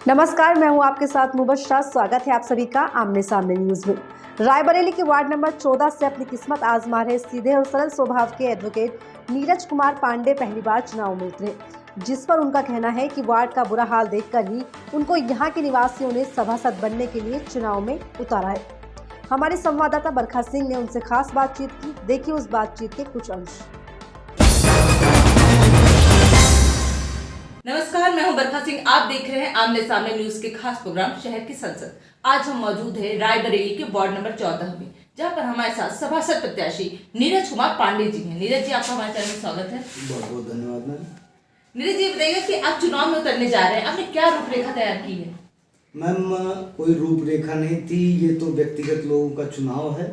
नमस्कार, मैं हूं आपके साथ मुबश्शरा। स्वागत है आप सभी का आमने सामने न्यूज में। रायबरेली के वार्ड नंबर 14 से अपनी किस्मत आजमा रहे सीधे और सरल स्वभाव के एडवोकेट नीरज कुमार पांडे पहली बार चुनाव में उतरे, जिस पर उनका कहना है कि वार्ड का बुरा हाल देखकर ही उनको यहां के निवासियों ने सभासद बनने के लिए चुनाव में उतारा है। हमारे संवाददाता बरखा सिंह ने उनसे खास बातचीत की। देखिए उस बातचीत के कुछ अंश। नमस्कार, मैं हूं बरखा सिंह। आप देख रहे हैं आमने सामने न्यूज के खास प्रोग्राम शहर की संसद। आज हम मौजूद हैं रायबरेली के वार्ड नंबर 14 में, जहां पर हमारे साथ सभासद प्रत्याशी नीरज कुमार पांडे जी हैं। नीरज जी, आपका हमारे चैनल में स्वागत है। बहुत बहुत धन्यवाद मैम। नीरज जी, बताइए कि आप चुनाव में उतरने जा रहे हैं, आपने क्या रूपरेखा तैयार की है? मैम, कोई रूपरेखा नहीं थी, ये तो व्यक्तिगत लोगों का चुनाव है।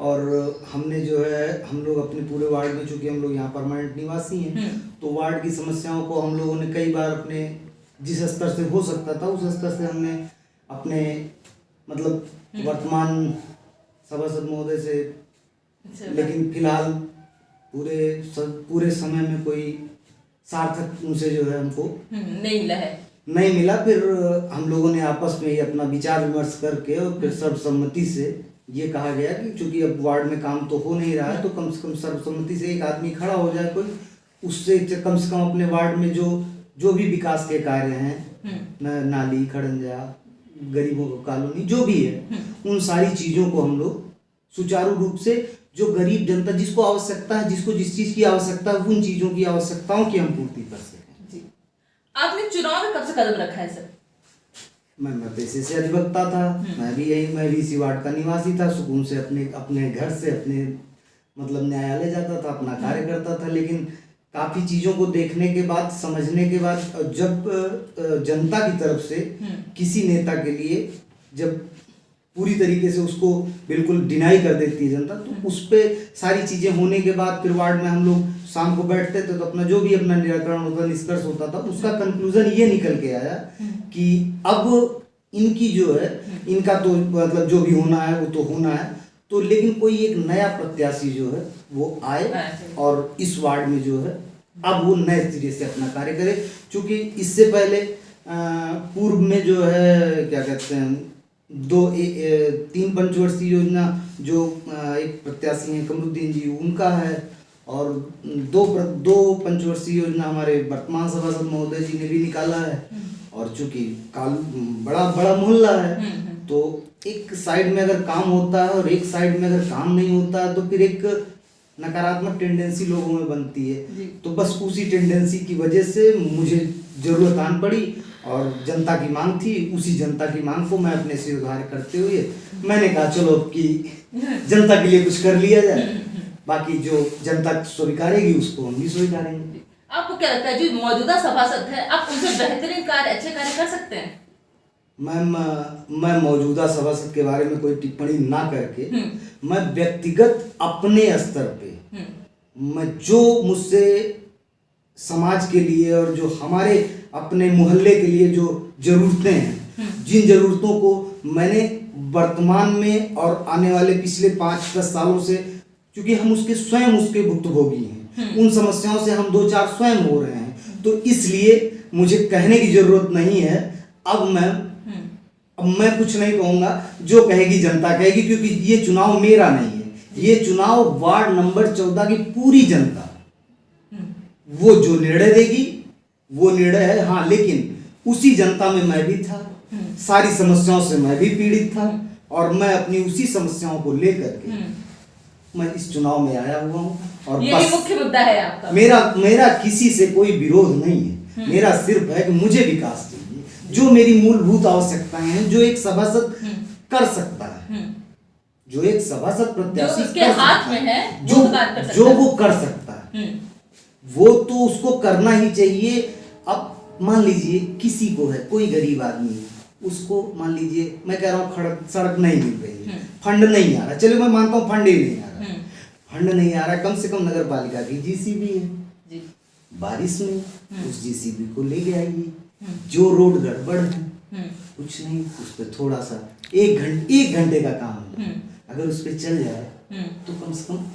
और हमने जो है, हम लोग अपने पूरे वार्ड में, चूंकि हम लोग यहाँ परमानेंट निवासी हैं, तो वार्ड की समस्याओं को हम लोगों ने कई बार अपने जिस स्तर से हो सकता था उस स्तर से हमने अपने मतलब वर्तमान सभासद महोदय से, लेकिन फिलहाल पूरे समय में कोई सार्थक उनसे जो है हमको नहीं मिला। फिर हम लोगों ने आपस में ही अपना विचार विमर्श करके और फिर सर्वसम्मति से ये कहा गया कि चूंकि अब वार्ड में काम तो हो नहीं रहा है, तो कम से कम सर्वसम्मति से एक आदमी खड़ा हो जाए कोई, उससे कम से कम अपने वार्ड में जो भी विकास के कार्य हैं, नाली, खड़ंजा, गरीबों को कॉलोनी, जो भी है, उन सारी चीज़ों को हम लोग सुचारू रूप से, जो गरीब जनता जिसको आवश्यकता है, जिसको जिस चीज़ की आवश्यकता है, उन चीज़ों की आवश्यकताओं की हम पूर्ति कर सकें। आपने चुनाव में कब से कदम रखा है सर? मैं पेशे से अधिवक्ता था। मैं भी इसी वार्ड का निवासी था। सुकून से अपने घर से अपने मतलब न्यायालय जाता था, अपना कार्य करता था। लेकिन काफ़ी चीज़ों को देखने के बाद, समझने के बाद, जब जनता की तरफ से किसी नेता के लिए जब पूरी तरीके से उसको बिल्कुल डिनाई कर देती है जनता, तो उस पर सारी चीज़ें होने के बाद फिर वार्ड में हम लोग शाम को बैठते थे, तो अपना जो भी अपना निराकरण होता, निष्कर्ष होता था, उसका कंक्लूजन ये निकल के आया कि अब इनकी जो है, इनका तो मतलब जो भी होना है वो तो होना है, तो लेकिन कोई एक नया प्रत्याशी जो है वो आए और इस वार्ड में जो है अब वो नए सिरे से अपना कार्य करे। चूँकि इससे पहले पूर्व में जो है क्या कहते हैं, 3 पंचवर्षीय योजना जो एक प्रत्याशी हैं कमरुद्दीन जी, उनका है, और दो पंचवर्षीय योजना हमारे वर्तमान सभासद महोदय जी ने भी निकाला है। और चूंकि बड़ा मोहल्ला है, तो एक साइड में अगर काम होता है और एक साइड में अगर काम नहीं होता है, तो फिर एक नकारात्मक टेंडेंसी लोगों में बनती है। तो बस उसी टेंडेंसी की वजह से मुझे जरूरत आन पड़ी और जनता की मांग थी। उसी जनता की मांग को मैं अपने से उधार करते हुए मैंने कहा चलो कि जनता के लिए कुछ कर लिया जाए, बाकी जो जनता स्वीकारेगी उसको हम भी स्वीकारेंगे। आपको क्या लगता है जो मौजूदा सभासद है, आप उनसे बेहतरीन अच्छे कार्य कर सकते हैं? मैं मौजूदा सभासद के बारे में कोई टिप्पणी ना करके, मैं व्यक्तिगत अपने स्तर पे मैं जो मुझसे समाज के लिए और जो हमारे अपने मोहल्ले के लिए जो जरूरतें हैं, जिन जरूरतों को मैंने वर्तमान में और आने वाले पिछले 5-10 सालों से, क्योंकि हम स्वयं उसके भुक्तभोगी हैं, उन समस्याओं से हम 2-4 स्वयं हो रहे हैं, तो इसलिए मुझे कहने की जरूरत नहीं है। अब मैं कुछ नहीं कहूँगा, जो कहेगी जनता कहेगी, क्योंकि ये चुनाव मेरा नहीं है, ये चुनाव वार्ड नंबर 14 की पूरी जनता, वो जो निर्णय देगी वो निर्णय है। हाँ, लेकिन उसी जनता में मैं भी था, सारी समस्याओं से मैं भी पीड़ित था, और मैं अपनी उसी समस्याओं को लेकर के मैं इस चुनाव में आया हुआ हूँ। और यही मुख्य मुद्दा है आपका? मेरा किसी से कोई विरोध नहीं है, मेरा सिर्फ है कि मुझे विकास चाहिए, जो मेरी मूलभूत आवश्यकताएं हैं, जो एक सभासद कर सकता है, जो एक सभासद प्रत्याशी जो उसके हाथ में है, जो वो कर सकता है, वो तो उसको करना ही चाहिए। अब मान लीजिए किसी को है, कोई गरीब आदमी है, उसको मान लीजिए, मैं कह रहा हूँ सड़क नहीं मिल रही है, फंड नहीं आ रहा, चलो मैं मानता हूँ फंड ही नहीं आ रहा, फंड नहीं आ रहा, कम से कम नगर पालिका की जीसीबी है जी। बारिश में उस जीसीबी को ले आइए, जो रोड गड़बड़ है कुछ नहीं, उस पर थोड़ा सा 1 घंटे का काम है, अगर उस पर चल जाए तो कम से कम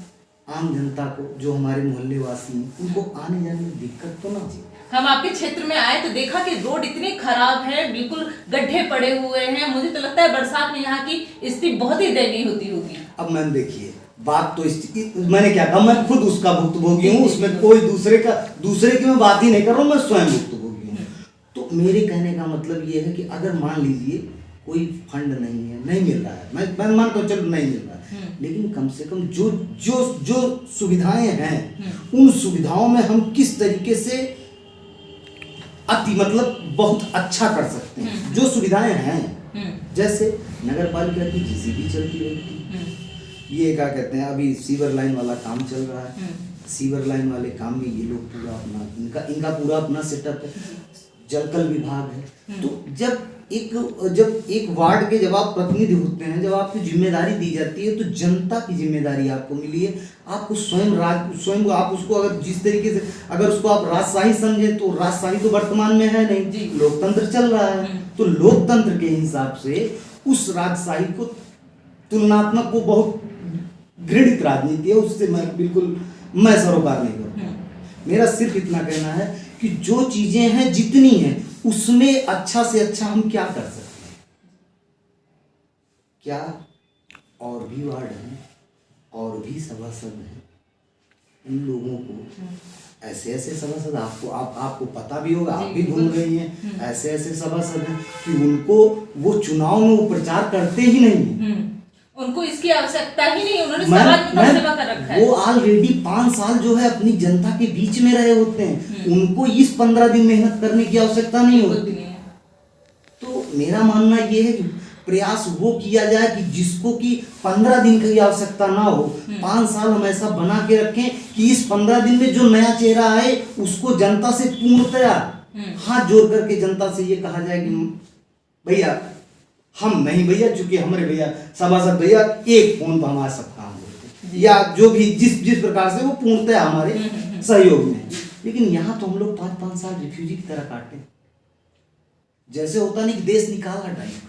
आम जनता को, जो हमारे मोहल्ले वासी हैं, उनको आने जाने में दिक्कत तो ना हो। हम आपके क्षेत्र में आए तो देखा कि रोड इतने खराब है, बिल्कुल गड्ढे पड़े हुए हैं। मुझे तो लगता है बरसात में यहाँ की स्थिति बहुत ही दयनीय होती होगी। अब मैम देखिए, बात तो मैंने क्या कहा, मैं खुद उसका भुक्तभोगी हूँ, उसमें कोई दूसरे की मैं बात ही नहीं कर रहा हूँ, मैं स्वयं भुक्तभोगी हूँ। तो मेरे कहने का मतलब ये है कि अगर मान लीजिए कोई फंड नहीं है, नहीं मिल रहा है, मैं मानता हूँ चलो नहीं मिल रहा है, लेकिन कम से कम जो सुविधाएं हैं उन सुविधाओं में हम किस तरीके से मतलब बहुत अच्छा कर सकते हैं। जो सुविधाएं हैं, जैसे नगर पालिका की जीसीबी चलती रहती है, ये क्या कहते हैं, अभी सीवर लाइन वाला काम चल रहा है, सीवर लाइन वाले काम में ये लोग पूरा अपना इनका पूरा अपना सेटअप है, जलकल विभाग है। तो जब एक वार्ड के जब आप प्रतिनिधि होते हैं, जब आपको जिम्मेदारी दी जाती है, तो जनता की जिम्मेदारी आपको मिली है। आपको स्वयं आप उसको अगर जिस तरीके से अगर उसको आप राजशाही समझे, तो राजशाही तो वर्तमान में है नहीं, लोकतंत्र चल रहा है। तो लोकतंत्र के हिसाब से उस राजशाही को तुलनात्मक वो बहुत घृणित राजनीति है, उससे मैं सरोकार नहीं करूँ। मेरा सिर्फ इतना कहना है कि जो चीजें हैं जितनी हैं उसमें अच्छा से अच्छा हम क्या कर सकते हैं। क्या और भी वार्ड हैं और भी सभासद हैं, उन लोगों को ऐसे सभासद आपको पता भी होगा, आप भी घूम गई हैं, ऐसे सभासद हैं कि उनको वो चुनाव में वो प्रचार करते ही नहीं है, उनको इसकी आवश्यकता ही नहीं, उन्होंने समाज में सेवा कर रखा है। वो ऑलरेडी 5 साल जो है अपनी जनता के बीच में रहे होते हैं, उनको इस 15 दिन मेहनत करने की आवश्यकता नहीं होती। तो मेरा मानना ये है कि प्रयास वो किया जाए कि जिसको कि 15 दिन की आवश्यकता ना हो, 5 साल हम ऐसा बना के रखें कि इस 15 दिन में जो नया चेहरा आए उसको जनता से पूर्णतया हाथ जोड़ करके जनता से ये कहा जाए कि भैया हम नहीं, भैया चूंकि हमारे भैया सभासद भैया एक फोन पर हमारा सब काम होते हैं, या जो भी जिस प्रकार से वो पूर्णतः हमारे सहयोग में। लेकिन यहाँ तो हम लोग 5-5 साल रिफ्यूजी की तरह काटे, जैसे होता नहीं कि देश निकाला टाइप।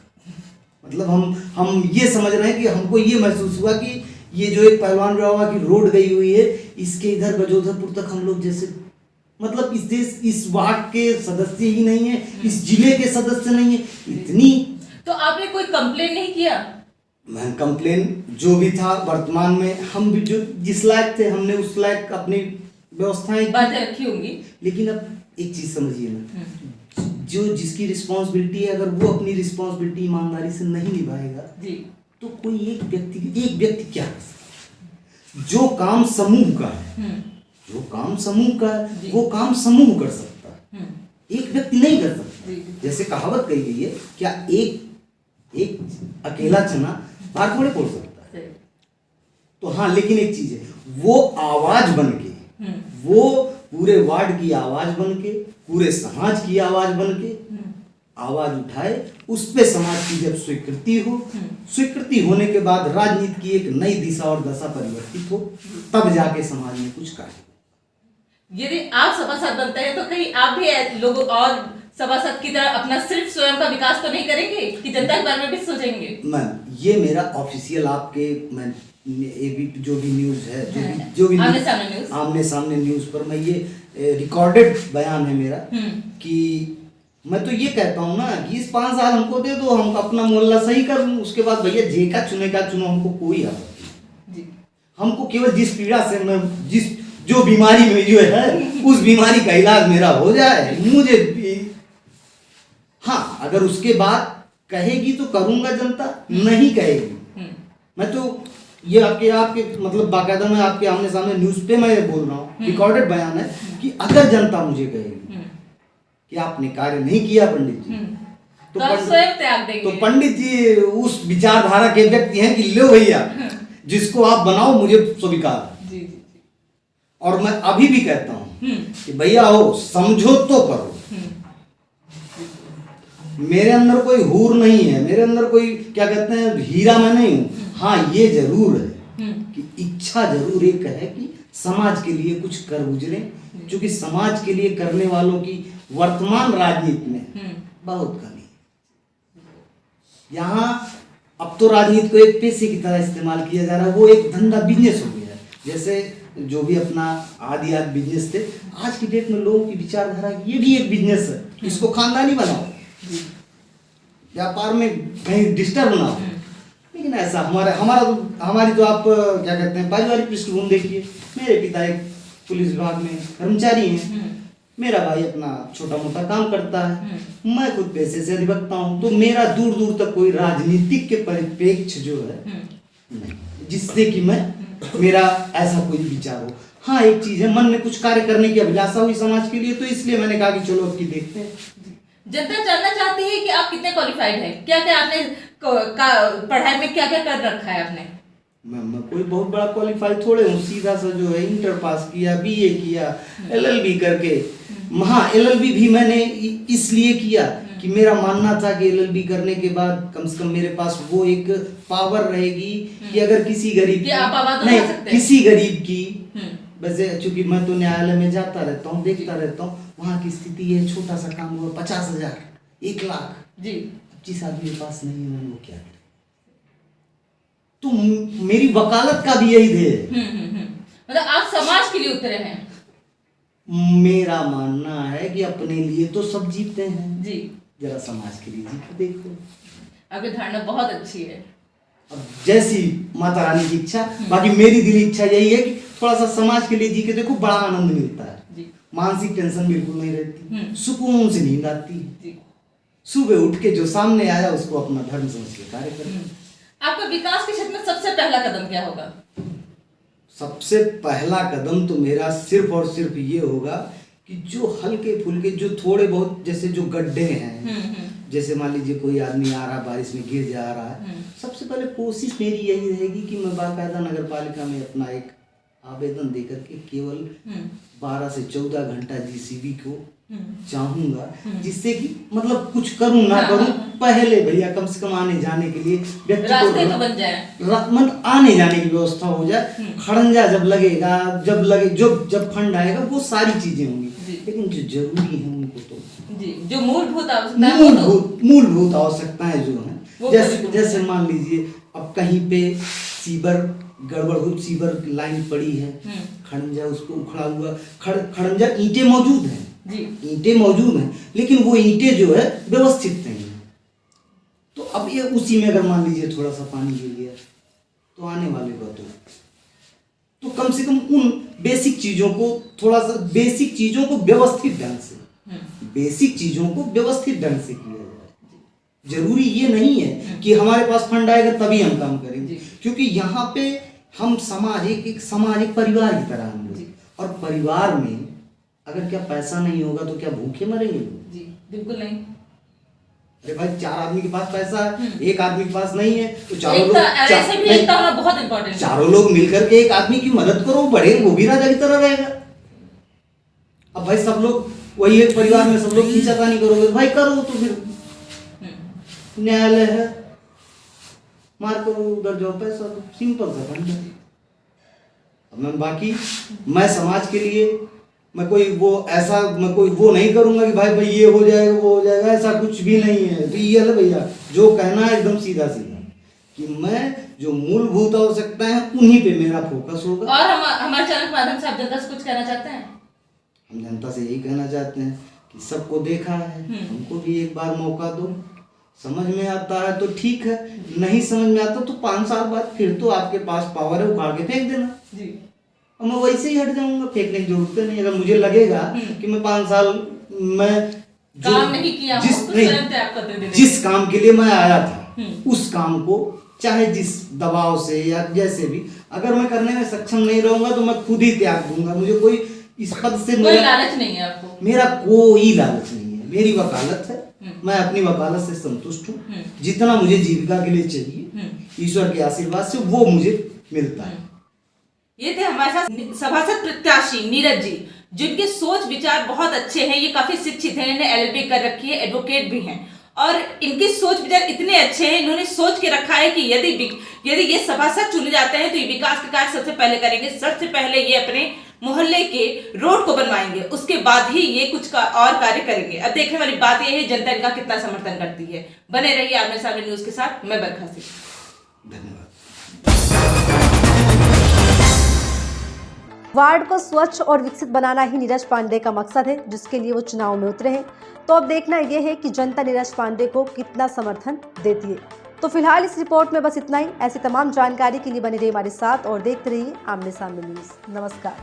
मतलब हम ये समझ रहे हैं कि हमको ये महसूस हुआ कि ये जो एक पहलवान रहा हुआ कि रोड गई हुई है, इसके इधर गजोधरपुर तक हम लोग जैसे मतलब इस वार्ड के सदस्य ही नहीं है, इस जिले के सदस्य नहीं है, इतनी। तो आपने कोई कंप्लेन नहीं किया? मैं कंप्लेन जो भी था वर्तमान में हम भी जो जिस लायक थे हमने उस लायक अपनी व्यवस्थाएं बातें रखी होंगी। लेकिन अब एक चीज समझिए ना, जो जिसकी रिस्पॉन्सिबिलिटी है, अगर वो अपनी रिस्पॉन्सिबिलिटी ईमानदारी से नहीं निभाएगा जी, तो कोई एक व्यक्ति क्या कर सकता है। जो काम समूह का है, वो काम समूह कर सकता है, एक व्यक्ति नहीं कर सकता। जैसे कहावत कही गई है, क्या एक अकेला चना बाहर थोड़े फोड़ सकता है। तो हाँ, लेकिन एक चीज है, वो आवाज बन के, वो पूरे वार्ड की आवाज बन के, पूरे समाज की आवाज बन के आवाज उठाए, उस पे समाज की जब स्वीकृति होने के बाद राजनीति की एक नई दिशा और दशा परिवर्तित हो, तब जाके समाज में कुछ कार्य। यदि आप सभासद बनते हैं तो कहीं आप भी लोगों और सभासद की तरह अपना सिर्फ स्वयं का विकास तो नहीं करेंगे कि जनता के बारे में भी सोचेंगे? मैम, ये मेरा ऑफिशियल आपके जो भी न्यूज है, जो भी आमने सामने न्यूज पर मैं ये रिकॉर्डेड बयान है मेरा कि मैं तो ये कहता हूँ ना कि इस 5 साल हमको दे दो, हम अपना मोहल्ला सही कर लूँ, उसके बाद भैया जे का चुनो, हमको कोई आपत्ति नहीं। हमको केवल जिस पीड़ा से मैं जो बीमारी में जो है उस बीमारी का इलाज मेरा हो जाए, मुझे हाँ, अगर उसके बाद कहेगी तो करूंगा, जनता नहीं कहेगी। मैं तो ये आपके मतलब बाकायदा मैं आपके आमने सामने न्यूज पे मैं बोल रहा हूँ, रिकॉर्डेड बयान है कि अगर जनता मुझे कहेगी कि आपने कार्य नहीं किया पंडित जी, तो आप स्वयं त्याग देंगे। तो पंडित जी उस विचारधारा के व्यक्ति हैं कि लो भैया, जिसको आप बनाओ मुझे स्वीकार। और मैं अभी भी कहता हूँ कि भैया हो, समझो तो करो। मेरे अंदर कोई हूर नहीं है, मेरे अंदर कोई क्या कहते हैं हीरा मैं नहीं हूँ। हाँ, ये जरूर है कि इच्छा जरूर एक है कि समाज के लिए कुछ कर गुजरे, क्योंकि समाज के लिए करने वालों की वर्तमान राजनीति में बहुत कमी है। यहाँ अब तो राजनीति को एक पैसे की तरह इस्तेमाल किया जा रहा है, वो एक धंधा बिजनेस हो गया है। जैसे जो भी अपना आदि बिजनेस थे, आज की डेट में लोगों की विचारधारा ये भी एक बिजनेस है, इसको खानदानी बनाओ, व्यापार में कहीं डिस्टर्ब ना हो। लेकिन ऐसा हमारी तो आप क्या कहते हैं पारिवारिक पृष्ठभूमि देखिए। मेरे पिता एक पुलिस विभाग में कर्मचारी हैं, मेरा भाई अपना छोटा मोटा काम करता है, मैं खुद पैसे से अधिवक्ता हूँ, तो मेरा दूर दूर तक कोई राजनीतिक के परिप्रेक्ष्य जो है नहीं, जिससे कि मेरा ऐसा कोई विचार हो। हाँ, एक चीज है, मन में कुछ कार्य करने की अभिलाषा हुई समाज के लिए, तो इसलिए मैंने कहा कि चलो अब की देखते हैं। जनता जानना चाहती है कि आप कितने क्वालिफाइड हैं, क्या क्या आपने पढ़ाई में क्या क्या कर रखा है आपने? मैं कोई बहुत बड़ा क्वालिफाई थोड़े हूँ, सीधा सा जो है इंटर पास किया, बीए किया, एलएलबी करके। हाँ, एलएलबी भी मैंने इसलिए किया कि मेरा मानना था कि एलएलबी करने के बाद कम से कम मेरे पास वो एक पावर रहेगी कि अगर किसी गरीब किसी गरीब की, वैसे चूंकि मैं तो न्यायालय में जाता रहता हूँ, देखता रहता हूँ, वहाँ की स्थिति है, छोटा सा काम हुआ 50,000, 1 लाख जी, 25 आदमी के पास नहीं है, मैंने वो क्या करे। तो मेरी वकालत का भी यही ध्येय है। मतलब आप समाज के लिए उतरे हैं। मेरा मानना है कि अपने लिए तो सब जीते हैं जी, जरा समाज के लिए जी के देखो। आपकी धारणा बहुत अच्छी है। अब जैसी माता रानी की इच्छा, बाकी मेरी दिली इच्छा यही है कि थोड़ा सा समाज के लिए जी के देखो, बड़ा आनंद मिलता है जी। मानसिक टेंशन बिल्कुल नहीं रहती, सुकून से नींद आती है, सुबह उठ के जो सामने आया उसको अपना धर्म समझ के कार्य करें। आपका विकास के क्षेत्र में सबसे पहला कदम क्या होगा? सबसे पहला कदम तो मेरा सिर्फ और सिर्फ ये होगा कि जो हल्के फुल्के, जो थोड़े बहुत, जैसे जो गड्ढे हैं, जैसे मान लीजिए कोई आदमी आ रहा है, बारिश में गिर जा रहा है, सबसे पहले कोशिश मेरी यही रहेगी कि मैं बाकायदा नगर पालिका में अपना एक आवेदन देकर के केवल 12 से 14 घंटा जीसीबी को चाहूंगा, जिससे कि मतलब कुछ करूं ना करूं, पहले भैया कम से कम आने जाने के लिए व्यक्ति को बन जाए, आने जाने की व्यवस्था हो जाए। खड़ंजा जब लगेगा, जब फंड आएगा, वो सारी चीजें होंगी, लेकिन जो जरूरी है उनको तो जी, जो मूलभूत आवश्यकताएं जो हैं, जैसे मान लीजिए अब कहीं पे सीवर गड़बड़ हुई, सीवर लाइन पड़ी है, खड़ंजा उसको उखड़ा हुआ, खड़ंजा ईंटें मौजूद हैं जी, ईंटें मौजूद हैं, लेकिन वो ईंटें जो है व्यवस्थित नहीं है। तो अब ये उसी में अगर मान लीजिए थोड़ा सा पानी गिर गया, तो आने वाले को तो कम से कम उन बेसिक चीजों को, थोड़ा सा बेसिक चीजों को व्यवस्थित ढंग से किया जाए। जरूरी ये नहीं है कि हमारे पास फंड आएगा तभी हम काम करेंगे, क्योंकि यहाँ पे हम एक सामाजिक परिवार की तरह हम लोग, और परिवार में अगर क्या पैसा नहीं होगा तो क्या भूखे मरेंगे? जी बिल्कुल नहीं। अरे भाई, 4 आदमी के पास पैसा है, 1 आदमी के पास नहीं है, तो चारों लोग मिलकर के एक आदमी की मदद करो, बढ़े, वो भी राजा की तरह रहेगा। अब भाई सब लोग वही एक परिवार में सब लोग खींचातानी करोगे भाई, करो तो फिर न्यायालय है, मार करो, उधर जाओ, पैसा तो सिंपल सा फंड है। अब मैं समाज के लिए मैं कोई वो नहीं करूंगा कि भाई ये हो जाएगा वो हो जाएगा, ऐसा कुछ भी नहीं है। तो ये है भैया, जो कहना है एकदम सीधा कि मैं जो मूलभूत आवश्यकताएं हैं उन्हीं पे मेरा फोकस होगा। और हमारे चैनल के माध्यम से आप जनता से कुछ कहना चाहते हैं? हम जनता से यही कहना चाहते हैं कि सबको देखा है, हमको भी एक बार मौका दो, समझ में आता है तो ठीक है, नहीं समझ में आता तो 5 साल बाद फिर तो आपके पास पावर है, उखाड़ के फेंक देना जी, और मैं वैसे ही हट जाऊंगा, फेंकने की जरूरत नहीं। अगर मुझे लगेगा कि मैं 5 साल में काम नहीं किया, जिस काम के लिए मैं आया था उस काम को, चाहे जिस दबाव से या जैसे भी, अगर मैं करने में सक्षम नहीं रहूंगा तो मैं खुद ही त्याग दूंगा। मुझे कोई इस पद से कोई लालच नहीं है आपको? मेरा कोई लालच नहीं है, मेरी वकालत है, मैं अपनी वकालत से संतुष्ट हूँ। जितना मुझे जीविका के लिए चाहिए ईश्वर के आशीर्वाद से वो मुझे मिलता है। ये थे हमारे साथ सभासद प्रत्याशी नीरज जी, जिनके सोच विचार बहुत अच्छे हैं। ये काफी शिक्षित हैं, इन्होंने एलएलबी कर रखी है, एडवोकेट भी हैं, और इनके सोच विचार इतने अच्छे हैं, इन्होंने सोच के रखा है कि यदि ये सभासद चुने जाते हैं तो ये विकास के कार्य सबसे पहले करेंगे। सबसे पहले ये अपने मोहल्ले के रोड को बनवाएंगे, उसके बाद ही ये कुछ और कार्य करेंगे। अब देखने वाली बात यह है जनता इनका कितना समर्थन करती है। बने रहिए आमने सामने न्यूज के साथ, मैं बरखा सिंह। धन्यवाद। वार्ड को स्वच्छ और विकसित बनाना ही नीरज पांडे का मकसद है, जिसके लिए वो चुनाव में उतरे हैं। तो अब देखना यह है कि जनता नीरज पांडे को कितना समर्थन देती है। तो फिलहाल इस रिपोर्ट में बस इतना ही। ऐसी तमाम जानकारी के लिए बने रहिए हमारे साथ और देखते रहिए आमने सामने न्यूज़। नमस्कार।